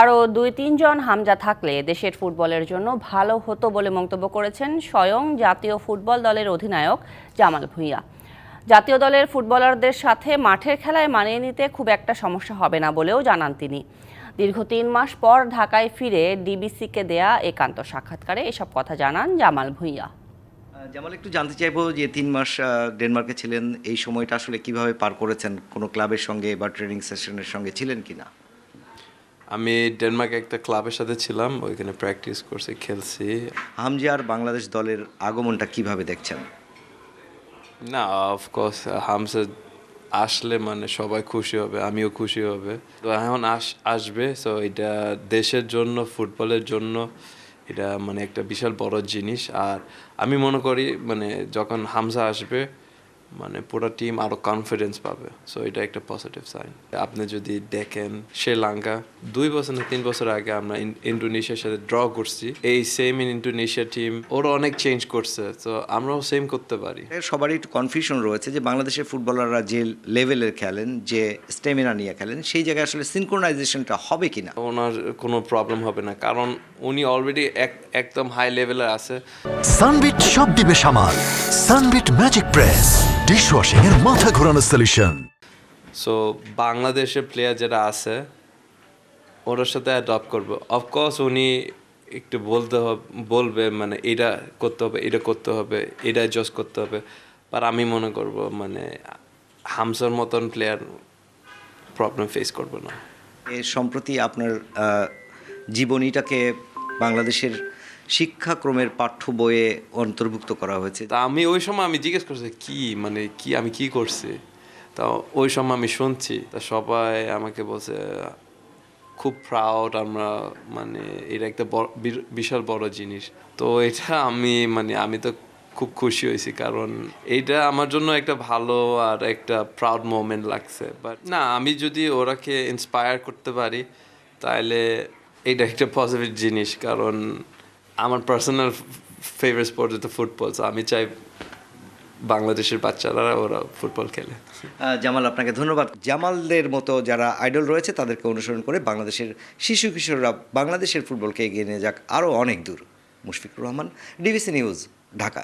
আরও ২-৩ জন হামজা থাকলে দেশের ফুটবলের জন্য ভালো হতো বলে মন্তব্য করেছেন স্বয়ং জাতীয় ফুটবল দলের অধিনায়ক জামাল ভুঁইয়া। জাতীয় দলের ফুটবলারদের সাথে মাঠের খেলায় মানিয়ে নিতে খুব একটা সমস্যা হবে না বলেও জানান তিনি। দীর্ঘ ৩ মাস পর ঢাকায় ফিরে ডিবিসিকে দেয়া একান্ত সাক্ষাৎকারে এসব কথা জানান জামাল ভুঁইয়া। জামাল, একটু জানতে চাইবো যে ৩ মাস ডেনমার্কে ছিলেন, এই সময়টা আসলে কিভাবে পার করেছেন? কোনো ক্লাবের সঙ্গে বা ট্রেনিং সেশনের সঙ্গে ছিলেন কিনা? আমি ডেনমার্কে একটা ক্লাবের সাথে ছিলাম, ওইখানে প্র্যাকটিস করছি, খেলছি। হামজার বাংলাদেশ দলের আগমনটা কিভাবে দেখছেন? না, অফকোর্স হামসা আসলে মানে সবাই খুশি হবে, আমিও খুশি হবে। তো এখন আসবে, সো এটা দেশের জন্য, ফুটবলের জন্য এটা মানে একটা বিশাল বড় জিনিস। আর আমি মনে করি মানে যখন হামসা আসবে মানে পুরো টিম আরও কনফিডেন্স পাবে, সো এটা একটা পজিটিভ সাইন। আপনি যদি দেখেন শ্রীলঙ্কা 2 বছর না 3 বছর আগে আমরা ইন্দোনেশিয়ার সাথে ড্র করছি, এই সেম ইন্দোনেশিয়া টিম ওরা অনেক চেঞ্জ করছে, তো আমরাও সেম করতে পারি। সবারই একটু কনফিউশন রয়েছে যে বাংলাদেশের ফুটবলাররা যে লেভেলের খেলেন, যে স্টেমিনা নিয়ে খেলেন, সেই জায়গায় আসলে সিনক্রোনাইজেশনটা হবে কিনা? ওনার কোনো প্রবলেম হবে না, কারণ উনি অলরেডি একদম হাই লেভেলে আছে। সানবিট সব দিবে সামাল। সানবিট ম্যাজিক প্রেস ডিশওয়াশিং এর মাথা ঘোরানো সলিউশন। সো বাংলাদেশের প্লেয়ার যেটা আছে ওর সাথে অ্যাডপ্ট করবো। অফকোর্স উনি একটু বলবে মানে এটা করতে হবে, এটা করতে হবে, এটা অ্যাডজাস্ট করতে হবে, আর আমি মনে করব মানে হামসার মতন প্লেয়ার প্রবলেম ফেস করবে না। সম্প্রতি আপনার জীবনীটাকে বাংলাদেশের শিক্ষাক্রমের পাঠ্য বইয়ে অন্তর্ভুক্ত করা হয়েছে। তা আমি ওই সময় আমি জিজ্ঞেস করছি আমি কি করছি, তা ওই সময় আমি শুনছি, তা সবাই আমাকে বলছে খুব প্রাউড আমরা, মানে এটা একটা বিশাল বড় জিনিস। তো এটা আমি তো খুব খুশি হয়েছি, কারণ এইটা আমার জন্য একটা ভালো আর একটা প্রাউড মোমেন্ট লাগছে। বাট না, আমি যদি ওরাকে ইন্সপায়ার করতে পারি তাহলে এটা একটা পজিটিভ জিনিস, কারণ আমার পার্সোনাল ফেভারিট স্পোর্ট হচ্ছে ফুটবল। আমি চাই বাংলাদেশের বাচ্চারা ওরা ফুটবল খেলে। জামাল, আপনাকে ধন্যবাদ। জামালদের মতো যারা আইডল রয়েছে তাদেরকে অনুসরণ করে বাংলাদেশের শিশু কিশোররা বাংলাদেশের ফুটবলকে এগিয়ে নিয়ে যাক আরও অনেক দূর। Mushfiqur Rahman, DBC news, Dhaka.